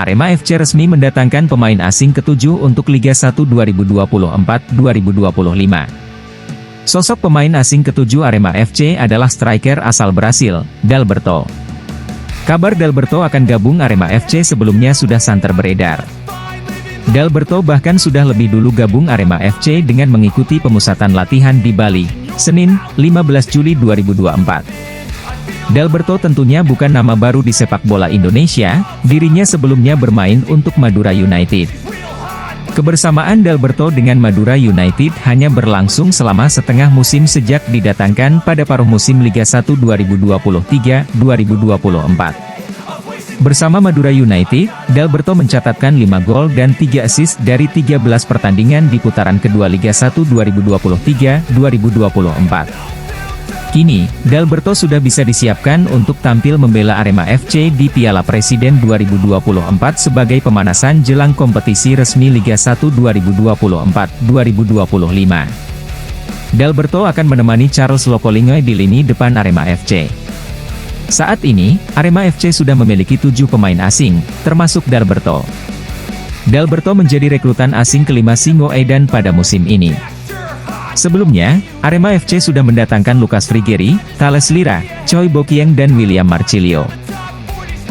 Arema FC resmi mendatangkan pemain asing ketujuh untuk Liga 1 2024-2025. Sosok pemain asing ketujuh Arema FC adalah striker asal Brasil, Dalberto. Kabar Dalberto akan gabung Arema FC sebelumnya sudah santer beredar. Dalberto bahkan sudah lebih dulu gabung Arema FC dengan mengikuti pemusatan latihan di Bali, Senin, 15 Juli 2024. Dalberto tentunya bukan nama baru di sepak bola Indonesia, dirinya sebelumnya bermain untuk Madura United. Kebersamaan Dalberto dengan Madura United hanya berlangsung selama setengah musim sejak didatangkan pada paruh musim Liga 1 2023-2024. Bersama Madura United, Dalberto mencatatkan 5 gol dan 3 assist dari 13 pertandingan di putaran kedua Liga 1 2023-2024. Kini, Dalberto sudah bisa disiapkan untuk tampil membela Arema FC di Piala Presiden 2024 sebagai pemanasan jelang kompetisi resmi Liga 1 2024-2025. Dalberto akan menemani Charles Lokolingoy di lini depan Arema FC. Saat ini, Arema FC sudah memiliki 7 pemain asing, termasuk Dalberto. Dalberto menjadi rekrutan asing kelima Singo Edan pada musim ini. Sebelumnya, Arema FC sudah mendatangkan Lucas Frigeri, Thales Lira, Choi Bokieng dan William Marcilio.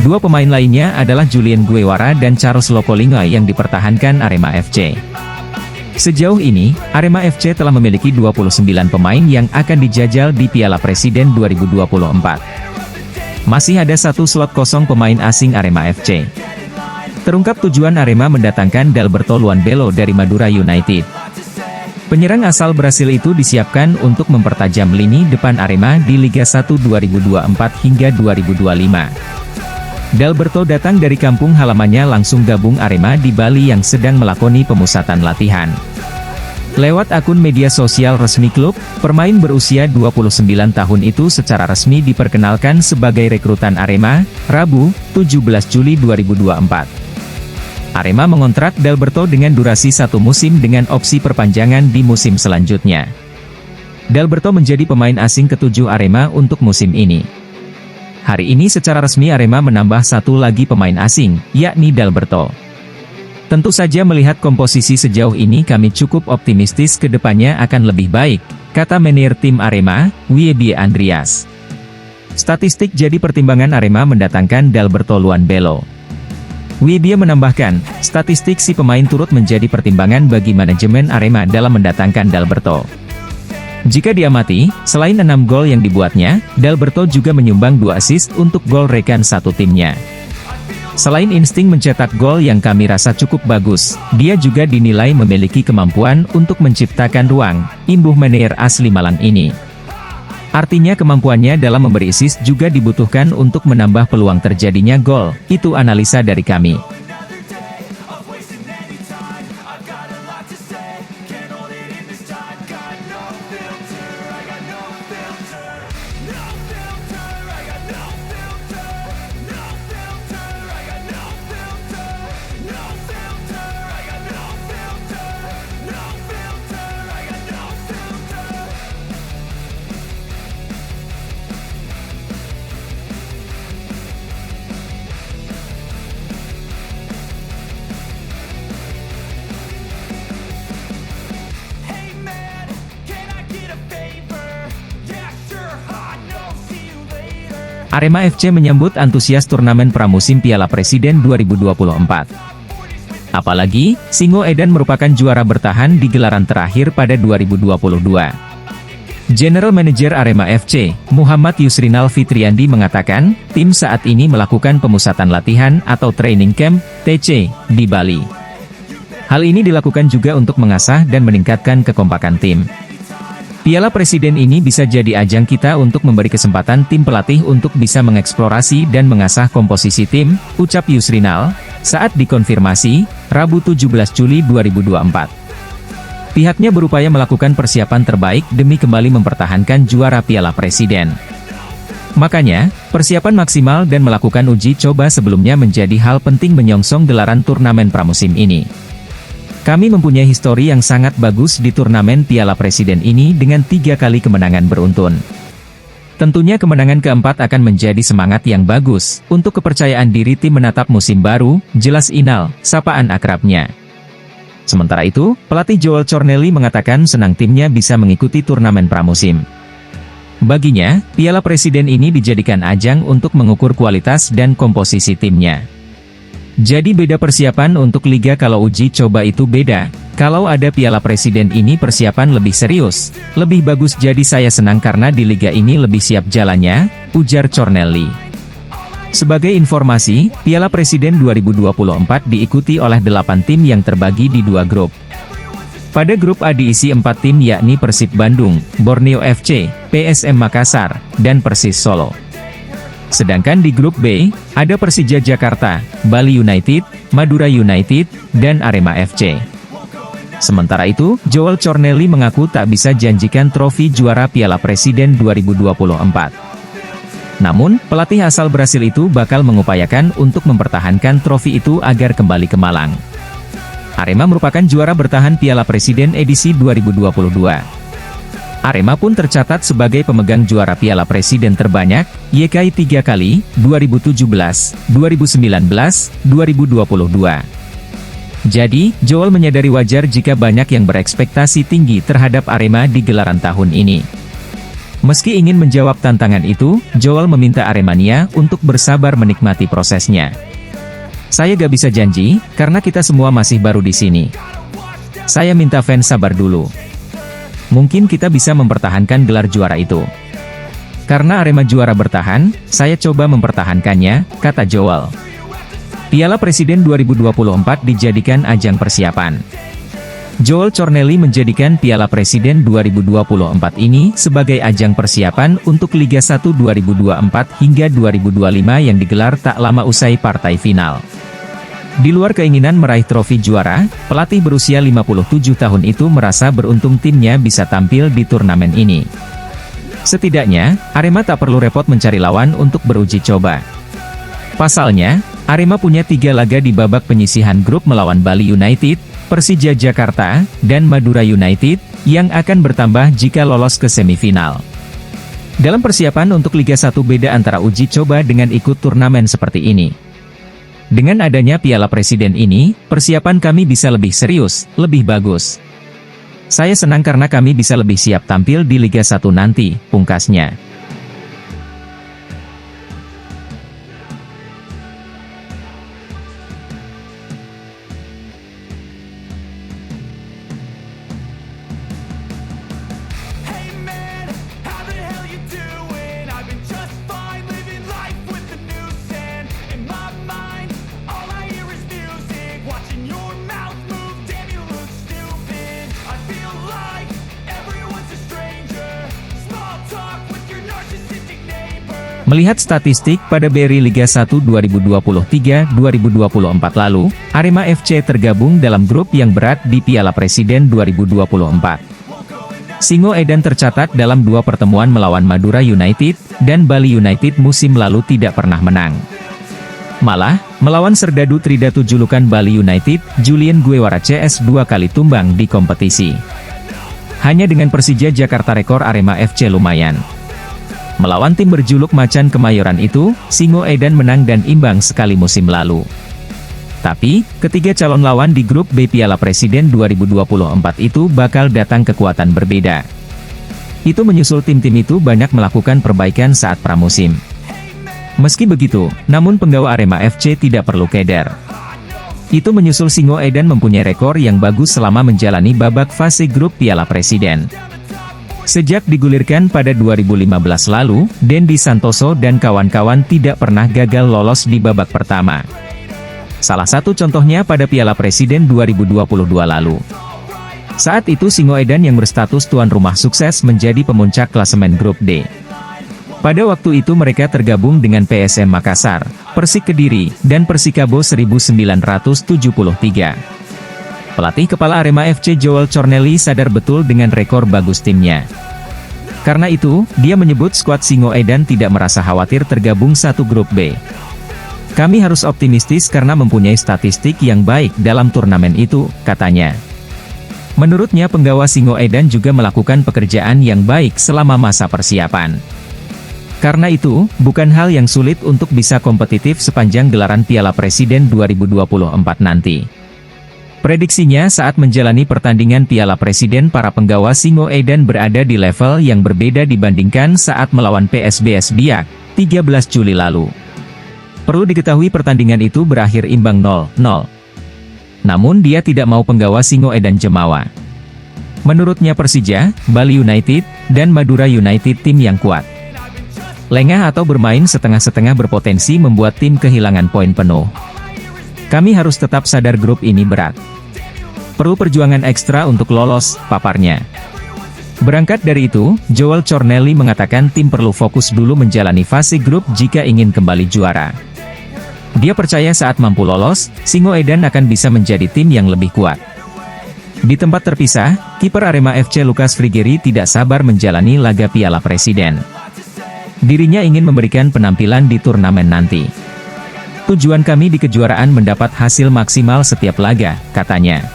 Dua pemain lainnya adalah Julian Guevara dan Charles Lokolingoy yang dipertahankan Arema FC. Sejauh ini, Arema FC telah memiliki 29 pemain yang akan dijajal di Piala Presiden 2024. Masih ada satu slot kosong pemain asing Arema FC. Terungkap tujuan Arema mendatangkan Dalberto Luanbelo dari Madura United. Penyerang asal Brasil itu disiapkan untuk mempertajam lini depan Arema di Liga 1 2024 hingga 2025. Dalberto datang dari kampung halamannya langsung gabung Arema di Bali yang sedang melakoni pemusatan latihan. Lewat akun media sosial resmi klub, pemain berusia 29 tahun itu secara resmi diperkenalkan sebagai rekrutan Arema, Rabu, 17 Juli 2024. Arema mengontrak Dalberto dengan durasi 1 musim dengan opsi perpanjangan di musim selanjutnya. Dalberto menjadi pemain asing ketujuh Arema untuk musim ini. Hari ini secara resmi Arema menambah satu lagi pemain asing, yakni Dalberto. Tentu saja melihat komposisi sejauh ini kami cukup optimistis ke depannya akan lebih baik, kata manajer tim Arema, Wiebie Andreas. Statistik jadi pertimbangan Arema mendatangkan Dalberto Luanbelo. Wiebie menambahkan, statistik si pemain turut menjadi pertimbangan bagi manajemen Arema dalam mendatangkan Dalberto. Jika diamati, selain 6 gol yang dibuatnya, Dalberto juga menyumbang 2 assist untuk gol rekan satu timnya. Selain insting mencetak gol yang kami rasa cukup bagus, dia juga dinilai memiliki kemampuan untuk menciptakan ruang, imbuh manajer asli Malang ini. Artinya kemampuannya dalam memberi assist juga dibutuhkan untuk menambah peluang terjadinya gol, itu analisa dari kami. Arema FC menyambut antusias turnamen pramusim Piala Presiden 2024. Apalagi, Singo Edan merupakan juara bertahan di gelaran terakhir pada 2022. General Manager Arema FC, Muhammad Yusrinal Fitriandi mengatakan, tim saat ini melakukan pemusatan latihan atau training camp, TC, di Bali. Hal ini dilakukan juga untuk mengasah dan meningkatkan kekompakan tim. Piala Presiden ini bisa jadi ajang kita untuk memberi kesempatan tim pelatih untuk bisa mengeksplorasi dan mengasah komposisi tim, ucap Yusrinal, saat dikonfirmasi, Rabu 17 Juli 2024. Pihaknya berupaya melakukan persiapan terbaik demi kembali mempertahankan juara Piala Presiden. Makanya, persiapan maksimal dan melakukan uji coba sebelumnya menjadi hal penting menyongsong gelaran turnamen pramusim ini. Kami mempunyai histori yang sangat bagus di turnamen Piala Presiden ini dengan 3 kali kemenangan beruntun. Tentunya kemenangan keempat akan menjadi semangat yang bagus untuk kepercayaan diri tim menatap musim baru, jelas Inal, sapaan akrabnya. Sementara itu, pelatih Joel Corneli mengatakan senang timnya bisa mengikuti turnamen pramusim. Baginya, Piala Presiden ini dijadikan ajang untuk mengukur kualitas dan komposisi timnya. Jadi beda persiapan untuk liga, kalau uji coba itu beda. Kalau ada Piala Presiden ini persiapan lebih serius, lebih bagus, jadi saya senang karena di liga ini lebih siap jalannya, ujar Corneli. Sebagai informasi, Piala Presiden 2024 diikuti oleh 8 tim yang terbagi di 2 grup. Pada grup A diisi 4 tim yakni Persib Bandung, Borneo FC, PSM Makassar, dan Persis Solo. Sedangkan di grup B, ada Persija Jakarta, Bali United, Madura United, dan Arema FC. Sementara itu, Joel Corneli mengaku tak bisa janjikan trofi juara Piala Presiden 2024. Namun, pelatih asal Brasil itu bakal mengupayakan untuk mempertahankan trofi itu agar kembali ke Malang. Arema merupakan juara bertahan Piala Presiden edisi 2022. Arema pun tercatat sebagai pemegang juara Piala Presiden terbanyak, YKI 3 kali, 2017, 2019, 2022. Jadi, Joel menyadari wajar jika banyak yang berekspektasi tinggi terhadap Arema di gelaran tahun ini. Meski ingin menjawab tantangan itu, Joel meminta Aremania untuk bersabar menikmati prosesnya. Saya gak bisa janji, karena kita semua masih baru di sini. Saya minta fans sabar dulu. Mungkin kita bisa mempertahankan gelar juara itu. Karena Arema juara bertahan, saya coba mempertahankannya, kata Joel. Piala Presiden 2024 dijadikan ajang persiapan. Joel Corneli menjadikan Piala Presiden 2024 ini sebagai ajang persiapan untuk Liga 1 2024 hingga 2025 yang digelar tak lama usai partai final. Di luar keinginan meraih trofi juara, pelatih berusia 57 tahun itu merasa beruntung timnya bisa tampil di turnamen ini. Setidaknya, Arema tak perlu repot mencari lawan untuk beruji coba. Pasalnya, Arema punya 3 laga di babak penyisihan grup melawan Bali United, Persija Jakarta, dan Madura United, yang akan bertambah jika lolos ke semifinal. Dalam persiapan untuk Liga 1 beda antara uji coba dengan ikut turnamen seperti ini. Dengan adanya Piala Presiden ini, persiapan kami bisa lebih serius, lebih bagus. Saya senang karena kami bisa lebih siap tampil di Liga 1 nanti, pungkasnya. Melihat statistik pada BRI Liga 1 2023-2024 lalu, Arema FC tergabung dalam grup yang berat di Piala Presiden 2024. Singo Edan tercatat dalam 2 pertemuan melawan Madura United dan Bali United musim lalu tidak pernah menang. Malah, melawan Serdadu Tridatu julukan Bali United, Julian Guewara CS 2 kali tumbang di kompetisi. Hanya dengan Persija Jakarta rekor Arema FC lumayan. Melawan tim berjuluk Macan Kemayoran itu, Singo Edan menang dan imbang sekali musim lalu. Tapi, ketiga calon lawan di grup B Piala Presiden 2024 itu bakal datang kekuatan berbeda. Itu menyusul tim-tim itu banyak melakukan perbaikan saat pramusim. Meski begitu, namun penggawa Arema FC tidak perlu keder. Itu menyusul Singo Edan mempunyai rekor yang bagus selama menjalani babak fase grup Piala Presiden. Sejak digulirkan pada 2015 lalu, Dendi Santoso dan kawan-kawan tidak pernah gagal lolos di babak pertama. Salah satu contohnya pada Piala Presiden 2022 lalu. Saat itu Singo Edan yang berstatus tuan rumah sukses menjadi pemuncak klasemen grup D. Pada waktu itu mereka tergabung dengan PSM Makassar, Persik Kediri, dan Persikabo 1973. Pelatih kepala Arema FC Joel Corneli sadar betul dengan rekor bagus timnya. Karena itu, dia menyebut skuad Singo Edan tidak merasa khawatir tergabung satu grup B. Kami harus optimistis karena mempunyai statistik yang baik dalam turnamen itu, katanya. Menurutnya penggawa Singo Edan juga melakukan pekerjaan yang baik selama masa persiapan. Karena itu, bukan hal yang sulit untuk bisa kompetitif sepanjang gelaran Piala Presiden 2024 nanti. Prediksinya saat menjalani pertandingan Piala Presiden para penggawa Singoedan berada di level yang berbeda dibandingkan saat melawan PSBS Biak, 13 Juli lalu. Perlu diketahui pertandingan itu berakhir imbang 0-0. Namun dia tidak mau penggawa Singoedan Jemawa. Menurutnya Persija, Bali United, dan Madura United tim yang kuat. Lengah atau bermain setengah-setengah berpotensi membuat tim kehilangan poin penuh. Kami harus tetap sadar grup ini berat. Perlu perjuangan ekstra untuk lolos, paparnya. Berangkat dari itu, Joel Corneli mengatakan tim perlu fokus dulu menjalani fase grup jika ingin kembali juara. Dia percaya saat mampu lolos, Singoedan akan bisa menjadi tim yang lebih kuat. Di tempat terpisah, kiper Arema FC Lucas Frigeri tidak sabar menjalani laga Piala Presiden. Dirinya ingin memberikan penampilan di turnamen nanti. Tujuan kami di kejuaraan mendapat hasil maksimal setiap laga, katanya.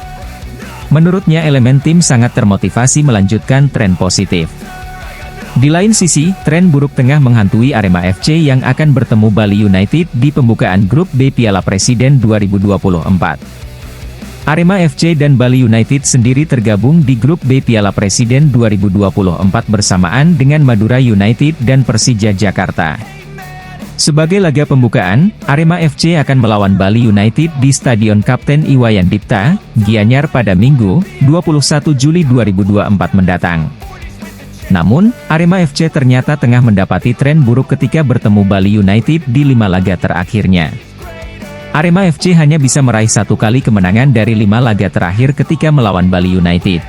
Menurutnya elemen tim sangat termotivasi melanjutkan tren positif. Di lain sisi, tren buruk tengah menghantui Arema FC yang akan bertemu Bali United di pembukaan grup B Piala Presiden 2024. Arema FC dan Bali United sendiri tergabung di grup B Piala Presiden 2024 bersamaan dengan Madura United dan Persija Jakarta. Sebagai laga pembukaan, Arema FC akan melawan Bali United di Stadion Kapten Iwayan Dipta, Gianyar pada Minggu, 21 Juli 2024 mendatang. Namun, Arema FC ternyata tengah mendapati tren buruk ketika bertemu Bali United di 5 laga terakhirnya. Arema FC hanya bisa meraih 1 kali kemenangan dari 5 laga terakhir ketika melawan Bali United.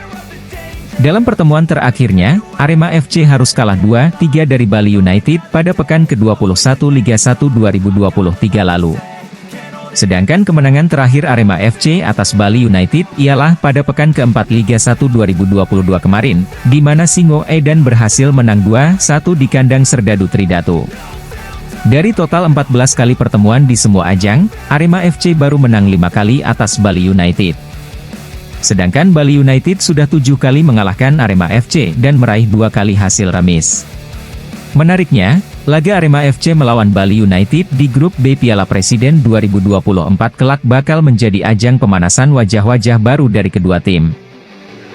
Dalam pertemuan terakhirnya, Arema FC harus kalah 2-3 dari Bali United pada pekan ke-21 Liga 1 2023 lalu. Sedangkan kemenangan terakhir Arema FC atas Bali United ialah pada pekan ke-4 Liga 1 2022 kemarin, di mana Singoedan berhasil menang 2-1 di kandang Serdadu Tridatu. Dari total 14 kali pertemuan di semua ajang, Arema FC baru menang 5 kali atas Bali United. Sedangkan Bali United sudah 7 kali mengalahkan Arema FC dan meraih 2 kali hasil remis. Menariknya, laga Arema FC melawan Bali United di grup B Piala Presiden 2024 kelak bakal menjadi ajang pemanasan wajah-wajah baru dari kedua tim.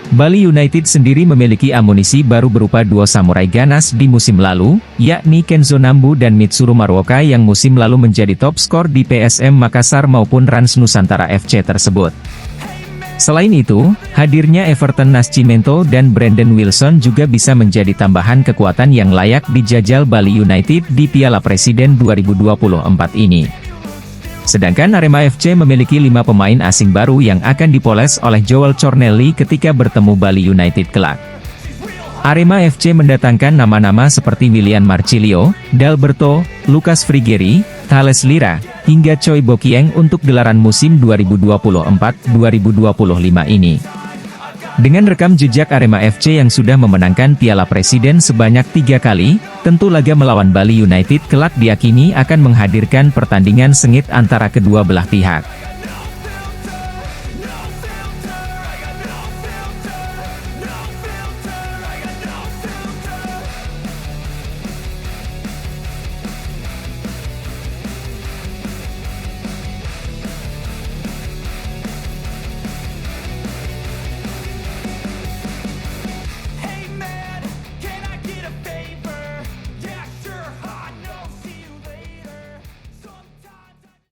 Bali United sendiri memiliki amunisi baru berupa duo samurai ganas di musim lalu, yakni Kenzo Nambu dan Mitsuru Maruoka yang musim lalu menjadi top skor di PSM Makassar maupun Rans Nusantara FC tersebut. Selain itu, hadirnya Everton Nascimento dan Brandon Wilson juga bisa menjadi tambahan kekuatan yang layak dijajal Bali United di Piala Presiden 2024 ini. Sedangkan Arema FC memiliki 5 pemain asing baru yang akan dipoles oleh Joel Corneli ketika bertemu Bali United kelak. Arema FC mendatangkan nama-nama seperti Willian Marcilio, Dalberto, Lucas Frigeri, Thales Lira, hingga Choi Bokieng untuk gelaran musim 2024-2025 ini. Dengan rekam jejak Arema FC yang sudah memenangkan Piala Presiden sebanyak 3 kali, tentu laga melawan Bali United kelak diyakini akan menghadirkan pertandingan sengit antara kedua belah pihak.